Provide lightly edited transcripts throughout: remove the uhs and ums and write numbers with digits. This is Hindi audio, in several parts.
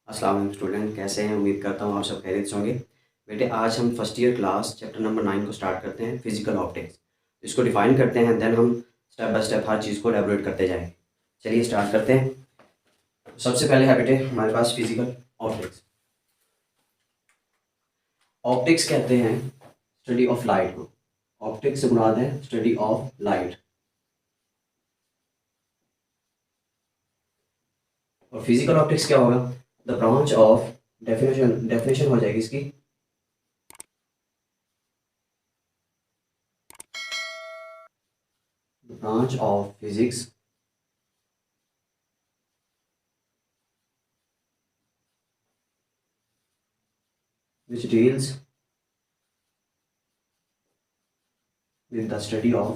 अस्सलाम वालेकुम स्टूडेंट, कैसे हैं? उम्मीद करता हूँ आप सब खैरियत से होंगे। बेटे, आज हम first year class chapter number 9 को स्टार्ट करते हैं, फिजिकल ऑप्टिक्स। इसको डिफाइन करते हैं, देन हम स्टेप बाय स्टेप हर चीज़ को एलेबोरेट करते जाएंगे। चलिए स्टार्ट करते हैं। सबसे पहले है बेटे हमारे पास फिजिकल ऑप्टिक्स। ऑप्टिक्स कहते हैं स्टडी ऑफ लाइट को। ऑप्टिक्स से मुराद है स्टडी ऑफ लाइट। और फिजिकल ऑप्टिक्स क्या होगा? द ब्रांच ऑफ, डेफिनेशन हो जाएगी इसकी, branch of physics which deals with the study of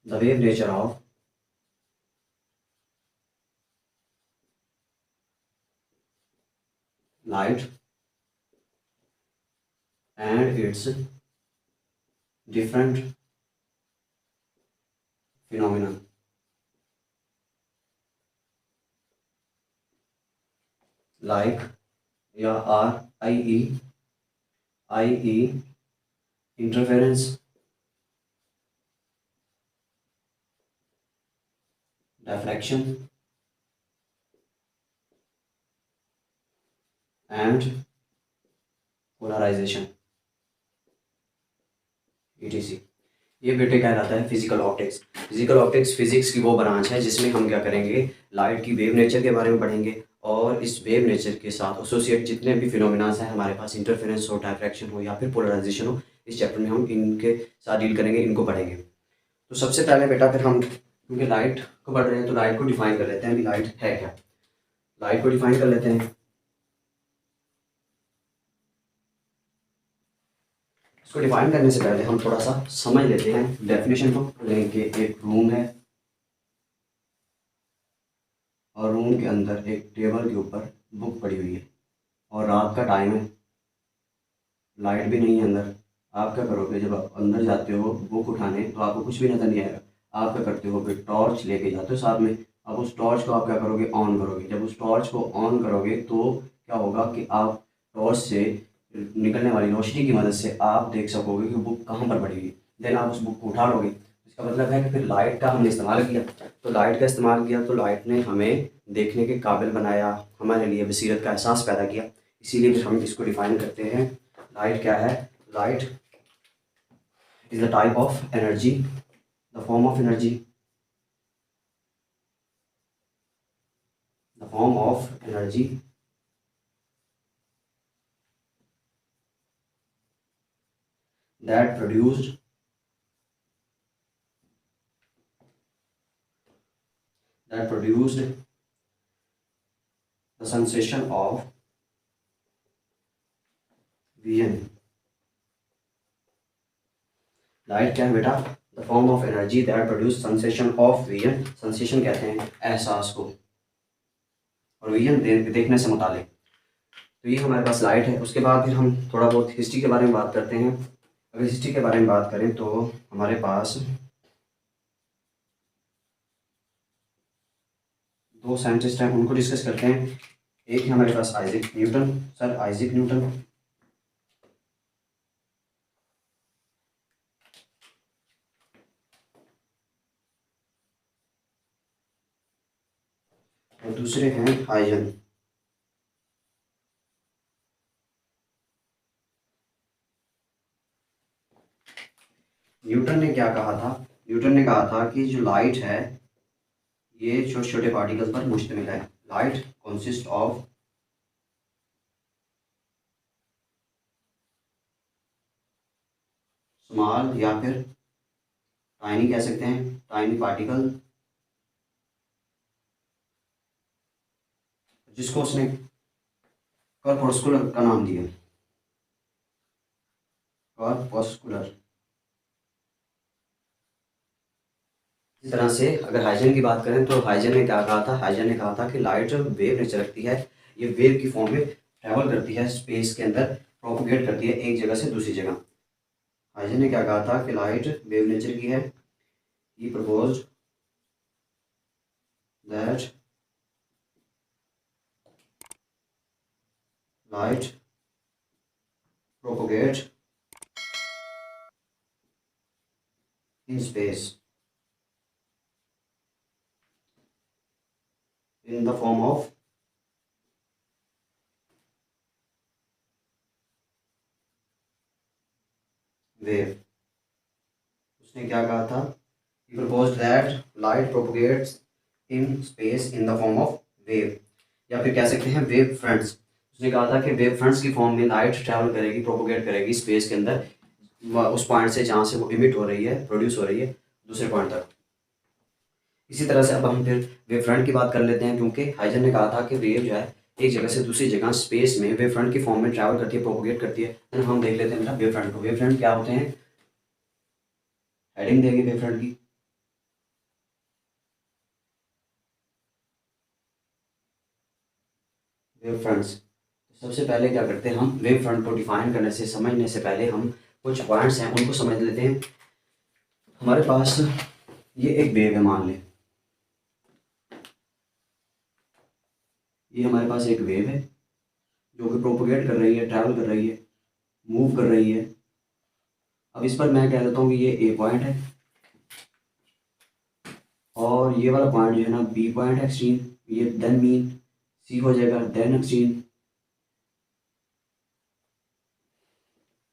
the wave nature of light and its different phenomena like या IE interference, diffraction and polarization etc। ये बेटे कहलाता है physical optics. Physical optics physics की वो ब्रांच है जिसमें हम क्या करेंगे, लाइट की वेव नेचर के बारे में पढ़ेंगे और इस वेव नेचर के साथ एसोसिएट जितने भी फिनोमिनास हैं हमारे पास, इंटरफेरेंस हो, डायफ्रैक्शन हो या फिर पोलराइजेशन हो, इस चैप्टर में हम इनके साथ डील करेंगे, इनको पढ़ेंगे। तो सबसे पहले बेटा फिर हम, क्योंकि लाइट को पढ़ रहे हैं तो लाइट को डिफाइन कर लेते हैं कि लाइट है क्या। लाइट को डिफाइन कर लेते हैं। इसको डिफाइन करने से पहले हम थोड़ा सा समझ लेते हैं डेफिनेशन को। लेंगे एक रूम है और रूम के अंदर एक टेबल के ऊपर बुक पड़ी हुई है और रात का टाइम है, लाइट भी नहीं है अंदर। आप क्या करोगे, जब आप अंदर जाते हो बुक उठाने तो आपको कुछ भी नज़र नहीं आएगा। आप क्या करते हो, फिर टॉर्च लेके जाते हो साथ में। अब उस टॉर्च को आप क्या करोगे, ऑन करोगे। जब उस टॉर्च को ऑन करोगे तो क्या होगा कि आप टॉर्च से निकलने वाली रोशनी की मदद से आप देख सकोगे कि बुक कहाँ पर पड़ी हुई है। देन आप उस बुक को उठा लोगे। इसका मतलब है कि फिर लाइट का हमने इस्तेमाल किया। तो लाइट का इस्तेमाल किया तो लाइट ने हमें देखने के काबिल बनाया, हमारे लिए बसीरत का एहसास पैदा किया। इसीलिए फिर हम इसको डिफाइन करते हैं। लाइट क्या है? Light is the type of energy, the form of energy, the form of energy that produced that produced the sensation of vision। Light क्या है बेटा? The form of energy that produce sensation of vision. Sensation कहते हैं एहसास को, और विजन देखने से मुतालिक। तो ये हमारे पास लाइट है। उसके बाद फिर हम थोड़ा बहुत हिस्ट्री के बारे में बात करते हैं। अगर हिस्ट्री के बारे में बात करें तो हमारे पास दो साइंटिस्ट हैं, उनको डिस्कस करते हैं। एक है हमारे पास Isaac Newton, sir Isaac Newton. और दूसरे हैं हाइजन। न्यूटन ने क्या कहा था? न्यूटन ने कहा था कि जो लाइट है ये छोटे छोटे पार्टिकल्स पर मुश्तमिल है। लाइट कंसिस्ट ऑफ स्मॉल या फिर टाइनी कह सकते हैं, टाइनी पार्टिकल, जिसको उसने कॉर्पस्कुलर का नाम दिया। कॉर्पस्कुलर। इस तरह से अगर हाइजन की बात करें तो हाइजन ने क्या कहा था? हाइजन ने कहा था कि लाइट वेव नेचर रखती है, ये वेव की फॉर्म में ट्रैवल करती है स्पेस के अंदर, प्रोपोगेट करती है एक जगह से दूसरी जगह। हाइजन ने क्या कहा था कि लाइट वेव नेचर की है। He proposed that light propagate in space in the form of wave। उसने क्या कहा था? He proposed that light propagates in space in the form of wave, या फिर कह सकते हैं वेव फ्रंट्स। उसने कहा था कि वेव फ्रंट्स की फॉर्म में लाइट ट्रैवल करेगी, प्रोपोगेट करेगी स्पेस के अंदर, उस पॉइंट से जहाँ से वो इमिट हो रही है, प्रोड्यूस हो रही है, दूसरे पॉइंट तक। इसी तरह से अब हम फिर वेव फ्रंट की बात कर लेते हैं, क्योंकि हाइजन ने कहा था कि वेव जो है एक जगह से दूसरी जगह स्पेस में वेव फ्रंट की फॉर्म में ट्रैवल करती है, प्रोपोगेट करती है। तो हम देख लेते हैं वेव फ्रंट को। वेव फ्रंट क्या होते हैं? हेडिंग देंगे वेव फ्रंट की। वेव फ्रंट्स, सबसे पहले क्या करते हैं हम वेव फ्रंट को डिफाइन करने से, समझने से पहले हम कुछ पॉइंट्स हैं उनको समझ लेते हैं। हमारे पास ये एक वेव है, मान लें ये हमारे पास एक वेव है जो कि प्रोपोगेट कर रही है, ट्रैवल कर रही है, मूव कर रही है। अब इस पर मैं कह देता हूँ कि ये ए पॉइंट है और ये वाला पॉइंट जो है ना बी पॉइंट है एक्सट्रीम, ये देन मीन, सी हो जाएगा then extreme,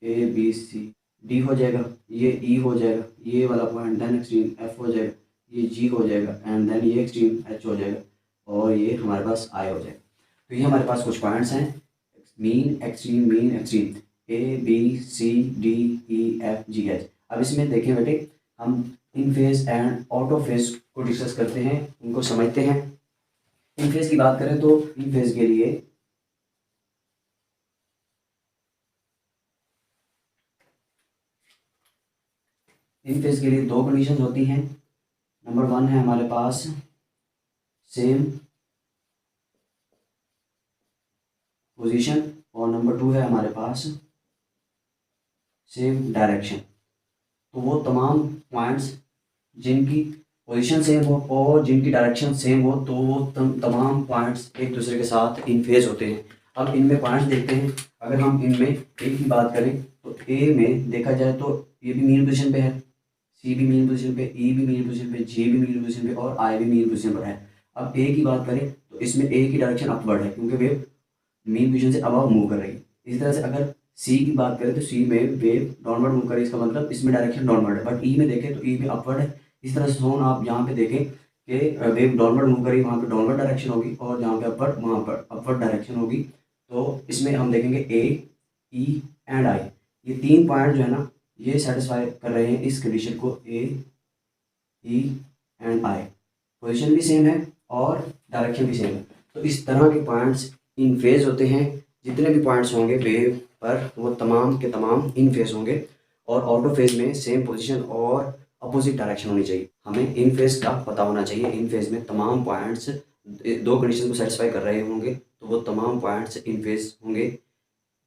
A B C, D हो जाएगा, ये ई हो जाएगा, ये वाला पॉइंट देन एक्सट्रीम एफ हो जाएगा, ये जी हो जाएगा एंड देन ये एक्सट्रीम एच हो जाएगा और ये हमारे पास आई हो जाएगा। तो ये हमारे पास कुछ पॉइंट्स हैं, mean extreme, A B C D E F G H. अब इसमें देखें बेटे, हम in phase and out of phase को डिस्कस करते हैं, उनको समझते हैं। इन फेज की बात करें तो इन फेज के लिए दो कंडीशन होती हैं। नंबर वन है हमारे पास सेम पोजीशन और नंबर टू है हमारे पास सेम डायरेक्शन। तो वो तमाम पॉइंट्स जिनकी पोजीशन सेम हो और जिनकी डायरेक्शन सेम हो, तो वो तमाम पॉइंट्स एक दूसरे के साथ इन फेज होते हैं। अब इनमें पॉइंट्स देखते हैं। अगर हम इनमें ए की बात करें तो ए में देखा जाए तो ये भी मेन पोजीशन पे है, सी भी मेन पोजीशन पे, ई भी मेन पोजीशन पे, जे भी मेन पोजीशन पे और आई भी मेन पोजीशन पर है। अब ए की बात करें तो इसमें ए की डायरेक्शन अपवर्ड है, क्योंकि वेव मेन पोजीशन से अबव मूव कर रही है। इसी तरह से अगर सी की बात करें तो सी में वेव डाउनवर्ड मूव कर रही है, इसका मतलब इसमें डायरेक्शन डाउनवर्ड है। बट ई में देखें तो ई में अपवर्ड है। इस तरह से जोन आप जहाँ पे देखें कि वेव डाउनवर्ड मूव करी, वहाँ पे डाउनवर्ड डायरेक्शन होगी और जहाँ पे अपवर्ड, वहाँ पर अपवर्ड डायरेक्शन होगी। तो इसमें हम देखेंगे ए ई एंड आई, ये तीन पॉइंट जो है ना ये सेटिस्फाई कर रहे हैं इस कंडीशन को, ए ई एंड आई। पोजीशन भी सेम है और डायरेक्शन भी सेम है। तो इस तरह के पॉइंट्स इन फेज होते हैं। जितने भी पॉइंट्स होंगे वेव पर वो तमाम के तमाम इन फेज होंगे और आउट ऑफ फेज में सेम पोजीशन और अपोजिट डायरेक्शन होनी चाहिए। हमें इन फेज का पता होना चाहिए। इन फेज में तमाम पॉइंट्स दो कंडीशन को सेटिस्फाई कर रहे होंगे, तो वो तमाम पॉइंट्स इन फेज होंगे,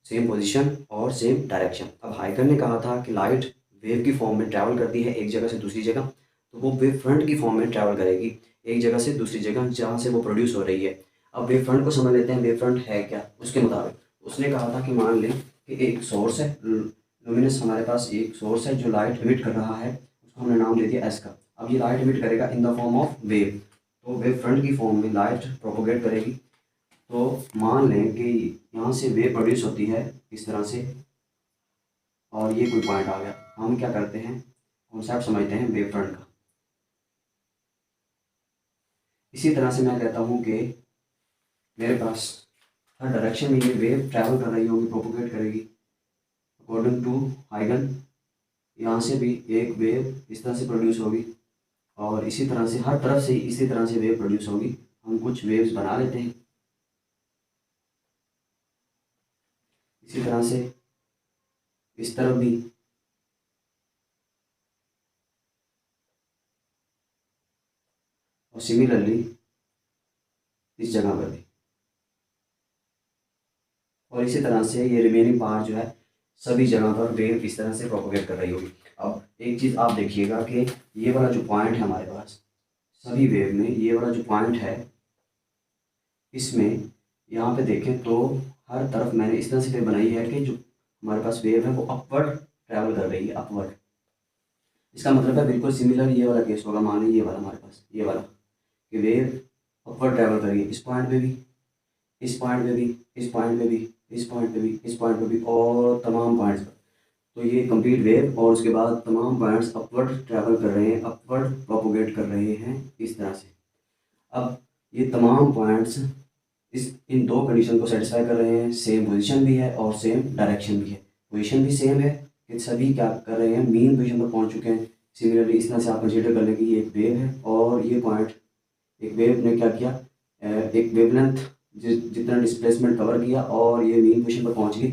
सेम पोजीशन और सेम डायरेक्शन। अब हाइकर ने कहा था कि लाइट वेव की फॉर्म में ट्रैवल करती है एक जगह से दूसरी जगह, तो वो वेव फ्रंट की फॉर्म में ट्रैवल करेगी एक जगह से दूसरी जगह जहाँ से वो प्रोड्यूस हो रही है। अब वेव फ्रंट को समझ लेते हैं, वेव फ्रंट है क्या। उसके मुताबिक उसने कहा था कि मान लें कि एक सोर्स है लुमिनस, हमारे पास एक सोर्स है जो लाइट इमिट कर रहा है, उसको हमने नाम दे दिया एस का। अब ये लाइट इमिट करेगा इन द फॉर्म ऑफ वेव, तो वेव फ्रंट की फॉर्म में लाइट प्रोपोगेट करेगी। तो मान लें कि यहाँ से वेव प्रोड्यूस होती है इस तरह से और ये कोई पॉइंट आ गया। हम क्या करते हैं, कॉन्सेप्ट समझते हैं वेव फ्रंट का। इसी तरह से मैं कहता हूँ कि मेरे पास हर डायरेक्शन में ये वेव ट्रैवल कर रही होगी, प्रोपोगेट करेगी अकॉर्डिंग टू हाइगन। यहाँ से भी एक वेव इस तरह से प्रोड्यूस होगी और इसी तरह से हर तरफ से इसी तरह से वेव प्रोड्यूस होगी। हम कुछ वेव्स बना लेते हैं इसी तरह से, इस तरफ भी और सिमिलरली इस जगह पर भी, और इसी तरह से ये रिमेनिंग पार्ट जो है सभी जगह पर वेव इस तरह से प्रोपोगेट कर रही होगी। अब एक चीज़ आप देखिएगा कि ये वाला जो पॉइंट है हमारे पास सभी वेव में, ये वाला जो पॉइंट है इसमें यहाँ पे देखें तो हर तरफ मैंने इस तरह से वेव बनाई है कि जो हमारे पास वेव है वो अपवर्ड ट्रैवल कर रही है, अपवर्ड। इसका मतलब है बिल्कुल सिमिलर ये वाला केस होगा, मान लीजिए ये वाला हमारे पास, ये वाला कि वेव अपवर्ड ट्रैवल कर रही है, इस पॉइंट पे भी, इस पॉइंट पे भी, इस पॉइंट पे भी, इस पॉइंट पे भी, इस पॉइंट पे भी, और तमाम पॉइंट्स पर। तो ये कंप्लीट वेव, और उसके बाद तमाम पॉइंट्स अपवर्ड ट्रैवल कर रहे हैं, अपवर्ड प्रोपोगेट कर रहे हैं इस तरह से। अब ये तमाम पॉइंट्स इस इन दो कंडीशन को सेटिस्फाई कर रहे हैं, सेम पोजीशन भी है और सेम डायरेक्शन भी है। पोजीशन भी सेम है कि सभी क्या कर रहे हैं, मीन पोजीशन पर पहुंच चुके हैं। सिमिलरली इस तरह से आप कंसीडर कर लें कि ये एक वेव है और ये पॉइंट, एक वेव ने क्या किया, एक वेवलेंथ जितना डिस्प्लेसमेंट कवर किया और ये मीन पोजीशन पर पहुंच गई।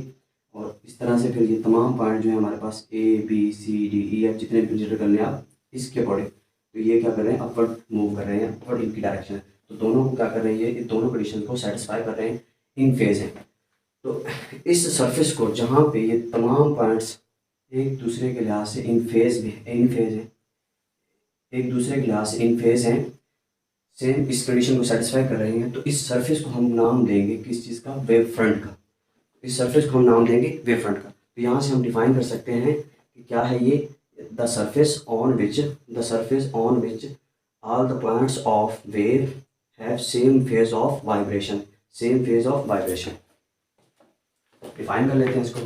और इस तरह से फिर ये तमाम पॉइंट जो है हमारे पास A B C D E F जितने भी कंसीडर कर लें आप इसके अकॉर्डिंग, तो ये क्या कर रहे हैं, अपवर्ड मूव कर रहे हैं, अपवर्ड इनकी डायरेक्शन है। तो दोनों को क्या कर रही है, ये दोनों कंडीशन को सेटिस्फाई कर रहे हैं, इन फेज है। तो इस सरफेस को जहाँ पे ये तमाम पॉइंट्स एक दूसरे के लिहाज से इन फेज भी है, इन फेज है, एक दूसरे के लिहाज से इन फेज हैं, सेम इस कंडीशन को सेटिस्फाई कर रहे हैं, तो इस सरफेस को हम नाम देंगे किस चीज़ का, वेव फ्रंट का। इस सरफेस को हम नाम देंगे वेव फ्रंट का। तो यहाँ से हम डिफाइन कर सकते हैं कि क्या है ये, the surface on which all the points of wave have same phase of vibration, same phase of vibration. Define कर लेते हैं इसको।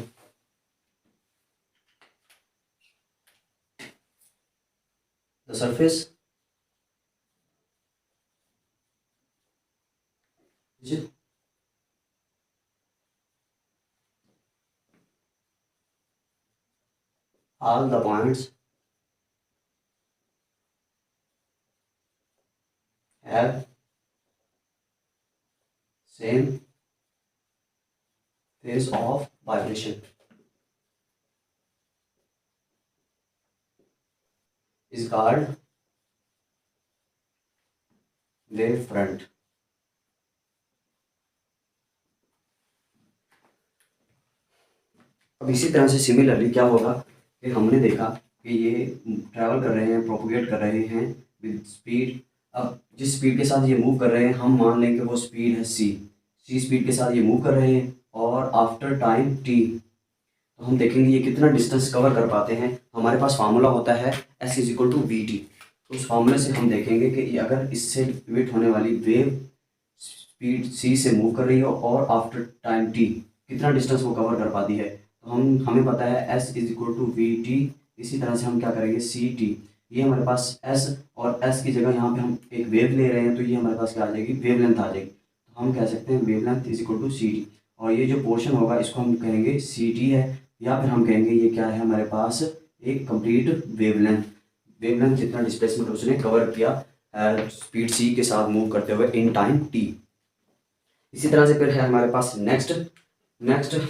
The surface all the points have same phase of vibration is called wave front। अब इसी तरह से सिमिलरली क्या होगा कि हमने देखा कि ये ट्रैवल कर रहे हैं, प्रोपोगेट कर रहे हैं विद स्पीड। अब जिस स्पीड के साथ ये मूव कर रहे हैं हम मान लें कि वो स्पीड है सी स्पीड के साथ ये मूव कर रहे हैं, और आफ्टर टाइम टी तो हम देखेंगे ये कितना डिस्टेंस कवर कर पाते हैं। हमारे पास फार्मूला होता है S is equal to v t. तो उस फार्मूले से हम देखेंगे कि अगर इससे इमिट होने वाली वेव स्पीड सी से मूव कर रही हो और आफ्टर टाइम टी कितना डिस्टेंस वो कवर कर पाती है, तो हमें पता है S is equal to v t. इसी तरह से हम क्या करेंगे, सी टी, ये हमारे पास S, और S की जगह यहाँ पे हम एक वेव ले रहे हैं तो ये हमारे पास क्या आ जाएगी, वेवलेंथ आ जाएगी। तो हम कह सकते हैं wavelength is equal to c t, और ये जो पोर्शन होगा इसको हम कहेंगे सी टी है, या फिर हम कहेंगे ये क्या है, हमारे पास एक कंप्लीट वेवलेंथ, वेवलेंथ जितना डिस्प्लेसमेंट उसने कवर किया स्पीड सी के साथ मूव करते हुए इन टाइम टी। इसी तरह से फिर है हमारे पास नेक्स्ट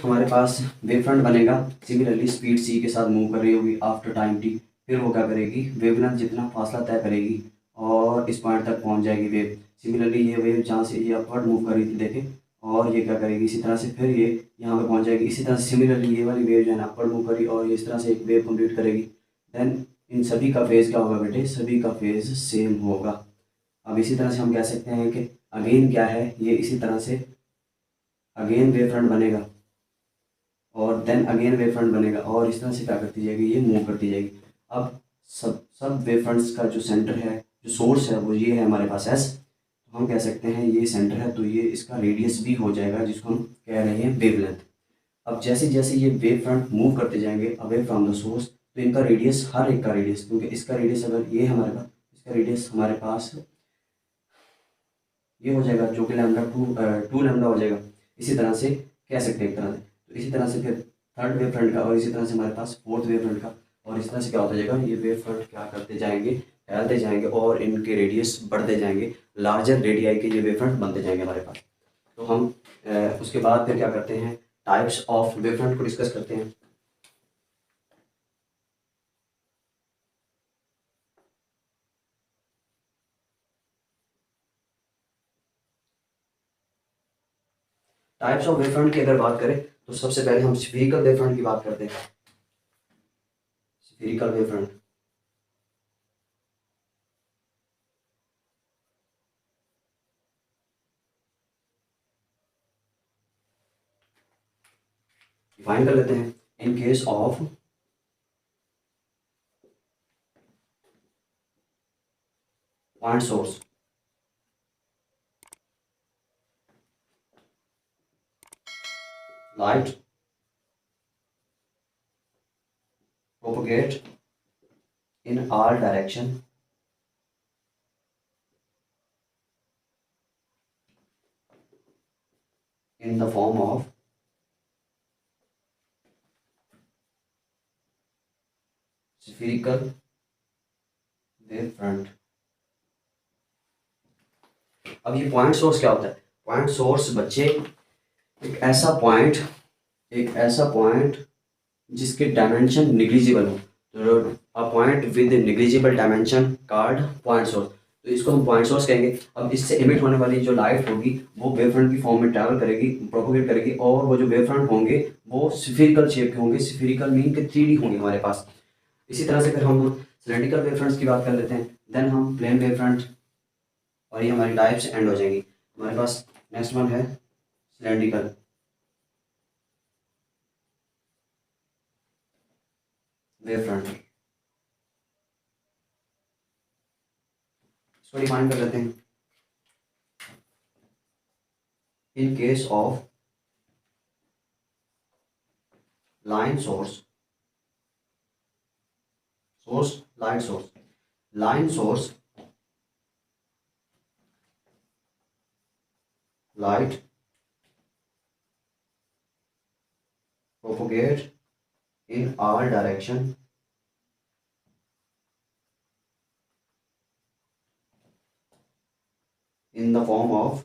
हमारे पास वेव फ्रंट बनेगा। सिमिलरली स्पीड सी के साथ मूव कर रही होगी आफ्टर टाइम टी, फिर वो क्या करेगी, वेवलेंथ जितना फासला तय करेगी और इस पॉइंट तक पहुंच जाएगी वेव। सिमिलरली ये वेव जहाँ से ये अपवर्ड मूव कर रही थी देखें, और ये क्या करेगी इसी तरह से फिर ये यहाँ पे पहुंच जाएगी। इसी तरह से सिमिलरली ये वाली वेव जो है ना अपवर्ड मूव करी और ये इस तरह से एक वेव कंप्लीट करेगी। देन इन सभी का फेज़ क्या होगा बेटे, सभी का फेज़ सेम होगा। अब इसी तरह से हम कह सकते हैं कि अगेन क्या है, ये इसी तरह से अगेन वेव फ्रंट बनेगा और देन अगेन वेव फ्रंट बनेगा, और इस तरह से क्या करती जाएगी, ये मूव करती जाएगी। अब सब वेव फ्रंट्स का जो सेंटर है, जो सोर्स है वो ये है हमारे पास S। तो हम कह सकते हैं ये सेंटर है तो ये इसका रेडियस भी हो जाएगा जिसको हम कह रहे हैं वेवलेंथ। अब जैसे जैसे ये वेव फ्रंट मूव करते जाएंगे अवे फ्रॉम द सोर्स, तो इनका रेडियस, हर एक का रेडियस, क्योंकि इसका रेडियस अगर ये हमारे पास, इसका रेडियस हमारे पास ये हो जाएगा जो कि लैम्डा टू लैम्डा हो जाएगा। इसी तरह से कह सकते हैं एक तरह से। तो इसी तरह से फिर थर्ड वेव फ्रंट का, और इसी तरह से हमारे पास फोर्थ वेव फ्रंट का, और इस तरह से क्या होता जाएगा, ये वेव फ्रंट क्या करते जाएंगे, फैलते जाएंगे और इनके रेडियस बढ़ते जाएंगे, लार्जर रेडियाई के ये वेव फ्रंट बनते जाएंगे हमारे पास। तो हम उसके बाद फिर क्या करते हैं, टाइप्स ऑफ वेव फ्रंट को डिस्कस करते हैं। टाइप्स ऑफ वेव फ्रंट की अगर बात करें तो सबसे पहले हम स्फीरिकल वेव फ्रंट की बात करते हैं। स्फीरिकल वेव फ्रंट, डिफाइन कर लेते हैं। In case of point source, light propagate in all direction in the form of spherical wave front। अब ये पॉइंट सोर्स क्या होता है? पॉइंट सोर्स बच्चे एक ऐसा पॉइंट जिसके डायमेंशन निग्लिजिबल हो, तो a point with negligible dimension called point source, तो इसको हम पॉइंट सोर्स कहेंगे। अब इससे इमिट होने वाली जो लाइट होगी वो वेव फ्रंट की फॉर्म में ट्रैवल करेगी, प्रोपोगेट करेगी, और वो जो वेव फ्रंट होंगे वो स्फीरिकल शेप के होंगे। स्फीरिकल मीन के 3D होंगे हमारे पास। इसी तरह से फिर हम सिलेंड्रिकल वेव फ्रंट्स की बात कर लेते हैं, देन हम प्लेन वेव फ्रंट, और ये हमारी टाइप्स एंड हो जाएंगी। हमारे पास नेक्स्ट वन है सिलेंड्रिकल वेव फ्रंट। इसको डिफाइन कर लेते हैं। In case of line source, line source, line source, light propagate in all direction in the form of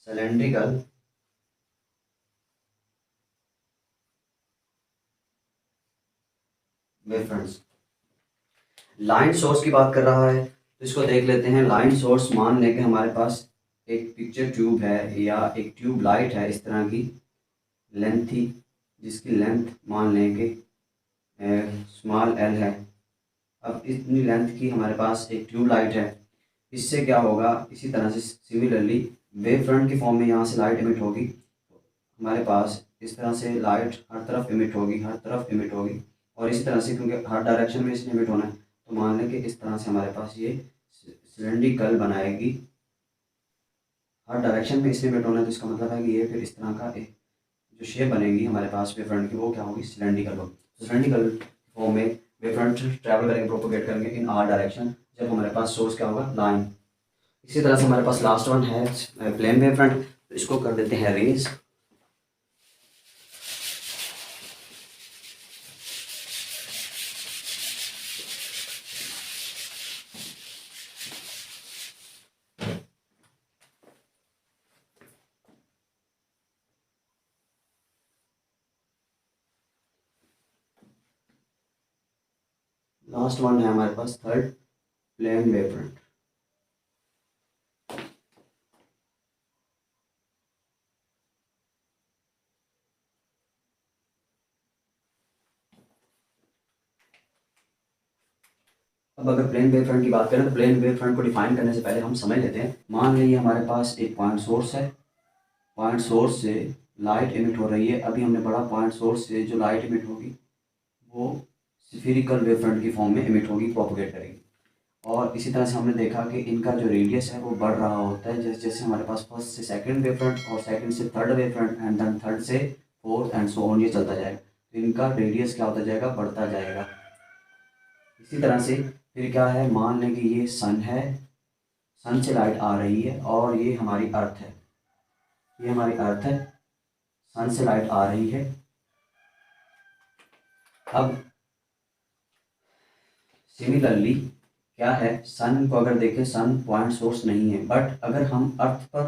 cylindrical wave fronts। Line source की बात कर रहा है तो इसको देख लेते हैं। लाइन सोर्स मान लें कि हमारे पास एक पिक्चर ट्यूब है या एक ट्यूब लाइट है इस तरह की लेंथ थी, जिसकी लेंथ मान लें कि स्मॉल एल है। अब इतनी लेंथ की हमारे पास एक ट्यूब लाइट है। इससे क्या होगा, इसी तरह से सिमिलरली वेव फ्रंट की फॉर्म में यहाँ से लाइट इमिट होगी। हमारे पास इस तरह से लाइट हर तरफ इमिट होगी, हर तरफ इमिट होगी, और इसी तरह से क्योंकि हर डायरेक्शन में इसने इमिट होना है तो मान लें कि इस तरह से हमारे पास ये सिलेंड्रिकल बनाएगी। हर डायरेक्शन में इसने इमिट होना है तो इसका मतलब है कि ये फिर इस तरह का एक जो शेप बनेगी हमारे पास वेव फ्रंट की वो क्या होगी, सिलेंड्रिकल होगी। तो सिलेंड्रिकल फॉर्म में वेव फ्रंट ट्रैवल करेंगे, प्रोपोगेट करेंगे इन आर डायरेक्शन, जब हमारे पास सोर्स क्या होगा, लाइन। इसी तरह से हमारे पास लास्ट वन है प्लेन वेव फ्रंट, तो इसको कर देते हैं रेज। लास्ट वन है हमारे पास थर्ड प्लेन वेव फ्रंट। अब अगर प्लेन वेव फ्रंट की बात करें तो प्लेन वेव फ्रंट को डिफाइन करने से पहले हम समझ लेते हैं। मान लीजिए हमारे पास एक पॉइंट सोर्स है, पॉइंट सोर्स से लाइट इमिट हो रही है। अभी हमने पढ़ा पॉइंट सोर्स से जो लाइट इमिट होगी वो स्फीरिकल वेव फ्रंट की फॉर्म में इमिट होगी, प्रोपोगेट करेगी। और इसी तरह से हमने देखा कि इनका जो रेडियस है वो बढ़ रहा होता है जैसे जैसे हमारे पास फर्स्ट से सेकंड वेव फ्रंट और सेकंड से third wave front and then third से फोर्थ एंड सो ऑन ये चलता जाएगा, तो इनका रेडियस क्या होता जाएगा, बढ़ता जाएगा। इसी तरह से फिर क्या है, मान लें कि ये सन है, सन से लाइट आ रही है, और ये हमारी अर्थ है, ये हमारी अर्थ है, सन से लाइट आ रही है। अब सिमिलरली क्या है, सन को अगर देखें, सन पॉइंट सोर्स नहीं है, बट अगर हम अर्थ पर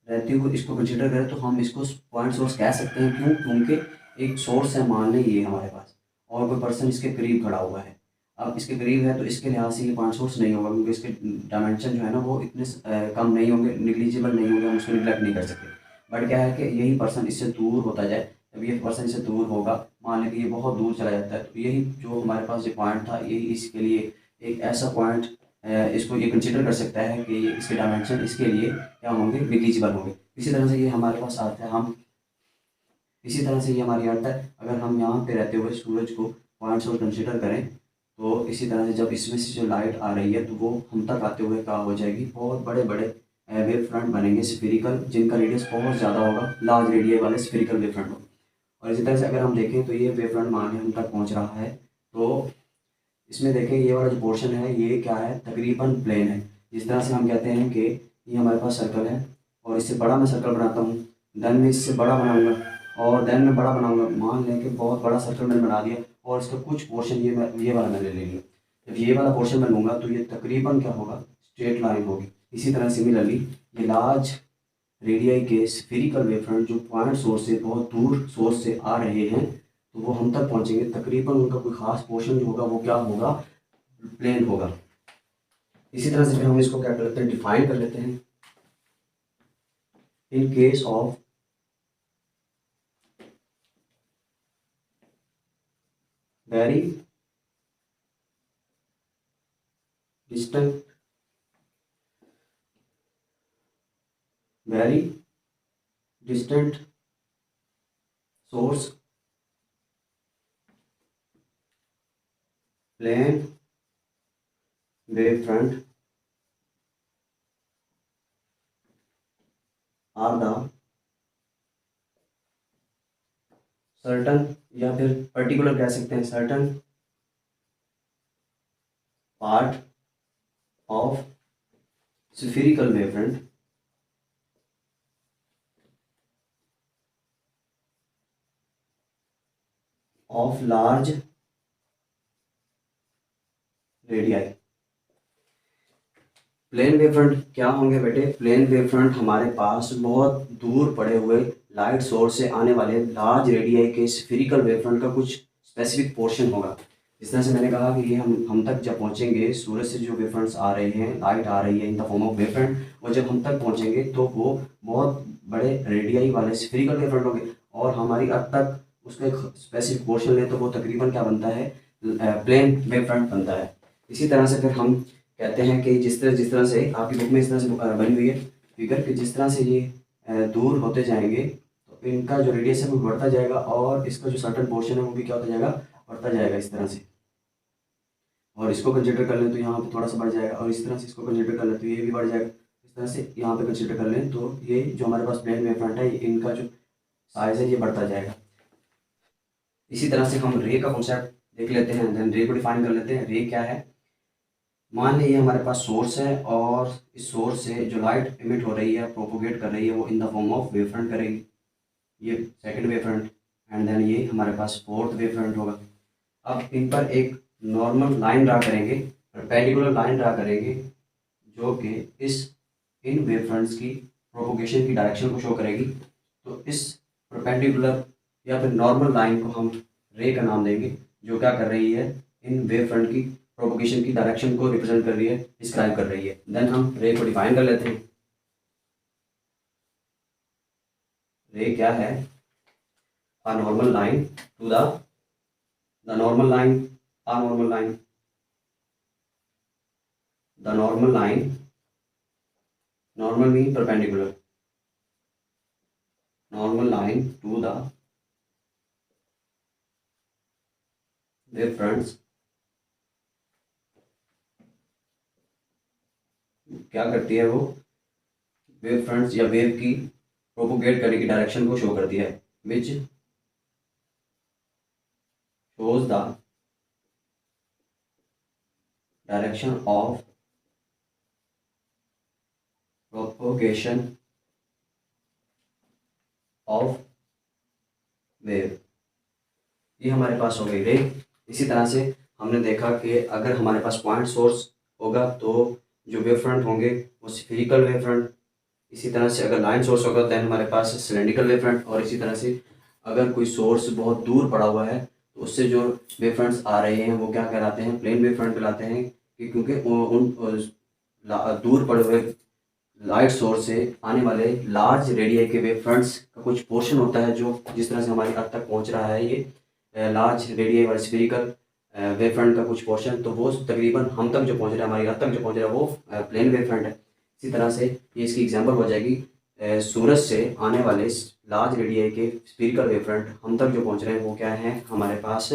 रहते हुए इसको कंसिडर करें तो हम इसको पॉइंट सोर्स कह सकते हैं। क्यों? क्योंकि एक सोर्स है, मान लें ये हमारे पास, और कोई पर्सन इसके करीब खड़ा हुआ है। अब इसके करीब है तो इसके लिहाज से ये पॉइंट सोर्स नहीं होगा, क्योंकि इसके डायमेंशन जो है ना वो इतने कम नहीं होंगे, निग्लिजिबल नहीं होंगे, हम उसको निगलेक्ट नहीं कर सकते। बट क्या है कि यही पर्सन इससे दूर होता जाए, जब ये पर्सन इससे दूर होगा, मान लें कि ये बहुत दूर चला जाता है, तो यही जो हमारे पास ये पॉइंट था, यही इसके लिए एक ऐसा पॉइंट इसको ये कंसिडर कर सकता है कि इसके डायमेंशन इसके लिए क्या होंगे, निग्लिजिबल होंगे। इसी तरह से ये हमारे पास आता है, हम इसी तरह से ये हमारी अर्थ है। अगर हम यहाँ पे रहते हुए सूरज को पॉइंट सोर्स कंसिडर करें तो इसी तरह से जब इसमें से जो लाइट आ रही है तो वो हम तक आते हुए क्या हो जाएगी, बहुत बड़े बड़े वेव फ्रंट बनेंगे स्फेरिकल, जिनका रेडियस बहुत ज़्यादा होगा, लार्ज रेडियस वाले स्फेरिकल वेव फ्रंट होंगे। और इसी तरह से अगर हम देखें तो ये वेव फ्रंट मान हम तक पहुँच रहा है, तो इसमें देखें ये वाला जो पोर्शन है ये क्या है, तकरीबन प्लेन है। जिस तरह से हम कहते हैं कि ये हमारे पास सर्कल है और इससे बड़ा मैं सर्कल बनाता हूँ, देन मैं इससे बड़ा बनाऊंगा और देन मैं बड़ा बनाऊंगा, मान लें कि बहुत बड़ा सर्कल मैंने बना दिया और इसका कुछ पोर्शन ये वाला मैंने ले लिया। जब ये वाला पोर्शन मैं लूँगा तो ये तकरीबन क्या होगा, स्ट्रेट लाइन होगी। इसी तरह सिमिलरली ये लार्ज रेडियाई के स्फेरिकल वेव फ्रंट जो पॉइंट सोर्स से बहुत दूर सोर्स से आ रहे हैं तो वो हम तक पहुंचेंगे, तकरीबन उनका कोई खास पोर्शन जो होगा वो क्या होगा, प्लेन होगा। इसी तरह से फिर हम इसको क्या कर लेते हैं, डिफाइन कर लेते हैं। In case of very distant source plane wave front are the certain, या फिर पर्टिकुलर कह सकते हैं, certain part of spherical wave front of large radii. Plane wave front क्या होंगे बेटे, प्लेन वेव फ्रंट हमारे पास बहुत दूर पड़े हुए लाइट सोर्स से आने वाले लार्ज रेडियाई के स्फेरिकल वेव फ्रंट का कुछ स्पेसिफिक पोर्शन होगा। इस तरह से मैंने कहा कि ये हम तक जब पहुंचेंगे, सूरज से जो वेव फ्रंट्स आ रहे हैं, लाइट आ रही है इन the form of wave front, और जब हम तक पहुंचेंगे तो वो बहुत बड़े रेडियाई वाले स्फेरिकल वेव फ्रंट होंगे और हमारी अर्थ तक उसका एक स्पेसिफिक पोर्शन ले तो वो तकरीबन क्या बनता है, प्लेन वेव फ्रंट बनता है। इसी तरह से फिर हम कहते हैं कि जिस तरह से आपकी बुक में इस तरह से बनी हुई है फिगर कि जिस तरह से ये दूर होते जाएंगे तो इनका जो रेडियस है वो बढ़ता जाएगा और इसका जो सर्टन पोर्शन है वो भी क्या होता जाएगा, बढ़ता जाएगा इस तरह से। और इसको कंसिडर कर लें तो यहाँ पे थोड़ा सा बढ़ जाएगा और इस तरह से इसको कंसिडर कर लें तो ये भी बढ़ जाएगा। इस तरह से यहाँ पे कंसिडर कर लें तो ये जो हमारे पास प्लेन वेव फ्रंट है इनका जो साइज है ये बढ़ता जाएगा। इसी तरह से हम रे का कॉन्सेप्ट देख लेते हैं, देन रे को डिफाइन कर लेते हैं। रे क्या है, मान लीजिए हमारे पास सोर्स है और इस सोर्स से जो लाइट इमिट हो रही है, प्रोपोगेट कर रही है, वो in the form of wave front करेगी, ये second wave front, and then ये हमारे पास फोर्थ वेव फ्रंट होगा। अब इन पर एक नॉर्मल लाइन ड्रा करेंगे, परपेंडिकुलर लाइन ड्रा करेंगे जो कि इन वेव फ्रंट्स की प्रोपोगेशन की डायरेक्शन को शो करेगी। तो इस परपेंडिकुलर या फिर नॉर्मल लाइन को हम रे का नाम देंगे, जो क्या कर रही है, इन वेव फ्रंट की प्रोपोगेशन की डायरेक्शन को रिप्रेजेंट कर रही है, डिस्क्राइब कर रही है। देन हम रे को डिफाइन कर लेते हैं। रे क्या है, a normal line to the normal line, a normal line, the normal line, normal mean perpendicular, normal line to the wave fronts क्या करती है, वो वेव फ्रंट्स या वेव की प्रोपोगेट करने की डायरेक्शन को शो करती है, विच shows the direction of propagation of wave। ये हमारे पास हो गई रे। इसी तरह से हमने देखा कि अगर हमारे पास पॉइंट सोर्स होगा तो जो वेव फ्रंट होंगे वो स्फेरिकल वेव फ्रंट, इसी तरह से अगर लाइन सोर्स होगा देन हमारे पास सिलेंड्रिकल वेव फ्रंट, और इसी तरह से अगर कोई सोर्स बहुत दूर पड़ा हुआ है तो उससे जो वेव फ्रंट्स आ रहे हैं वो क्या कहलाते हैं, प्लेन वेव फ्रंट कहलाते हैं, कि क्योंकि उन दूर पड़े हुए लाइट सोर्स से आने वाले लार्ज रेडियाई के वेव फ्रंट्स का कुछ पोर्शन होता है जो जिस तरह से हमारी अर्थ तक पहुंच रहा है, ये लार्ज रेडियाई वाले स्फेरिकल वेव फ्रंट का कुछ पोर्शन, तो वो तकरीबन हम तक जो पहुंच रहा है, हमारी अर्थ तक जो पहुंच रहा है वो प्लेन वेव फ्रंट है। इसी तरह से ये इसकी एग्जांपल हो जाएगी, सूरज से आने वाले लार्ज रेडियाई के स्फीरिकल वेव फ्रंट हम तक जो पहुंच रहे हैं वो क्या है, हमारे पास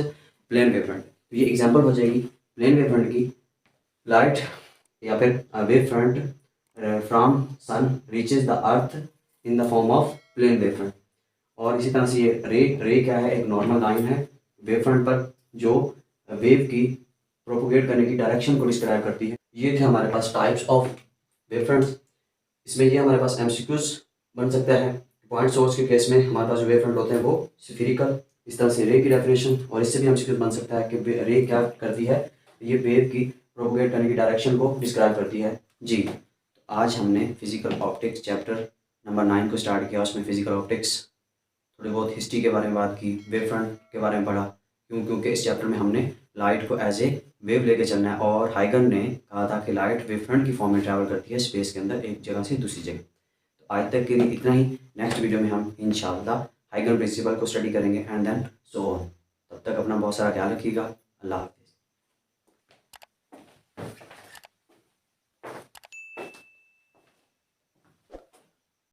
प्लेन वेव फ्रंट। तो ये एग्जांपल हो जाएगी प्लेन वेव फ्रंट की। लाइट या फिर wave front from sun reaches the earth in the form of plane wave front. और इसी तरह से ये रे क्या है, एक नॉर्मल लाइन है वेव फ्रंट पर जो वेव की प्रोपोगेट करने की डायरेक्शन को डिस्क्राइब करती है। ये थे हमारे पास टाइप्स ऑफ वेव फ्रंट्स। इसमें ये हमारे पास एमसीक्यूज बन सकता है। पॉइंट सोर्स के केस में हमारे पास जो वेव फ्रंट होते हैं वो स्फीरिकल, इस तरह से रे की डेफिनेशन, और इससे भी एमसीक्यूज बन सकता है कि रे क्या करती है, ये वेव की प्रोपोगेट करने की डायरेक्शन को डिस्क्राइब करती है जी। तो आज हमने फिजिकल ऑप्टिक्स चैप्टर नंबर 9 को स्टार्ट किया। उसमें फिजिकल ऑप्टिक्स, थोड़ी बहुत हिस्ट्री के बारे में बात की, वेव फ्रंट के बारे में पढ़ा, क्योंकि इस चैप्टर में हमने लाइट को एज ए वेव लेके चलना है। और हाइगन ने कहा था कि लाइट वेव फ्रंट की फॉर्म में ट्रैवल करती है स्पेस के अंदर, एक जगह से दूसरी जगह। तो आज तक के लिए इतना ही। नेक्स्ट वीडियो में हम इंशाल्लाह हाइगन प्रिंसिपल को स्टडी करेंगे एंड देन सो ऑन। तब तक अपना बहुत सारा ख्याल रखिएगा। अल्लाह हाफ़िज़।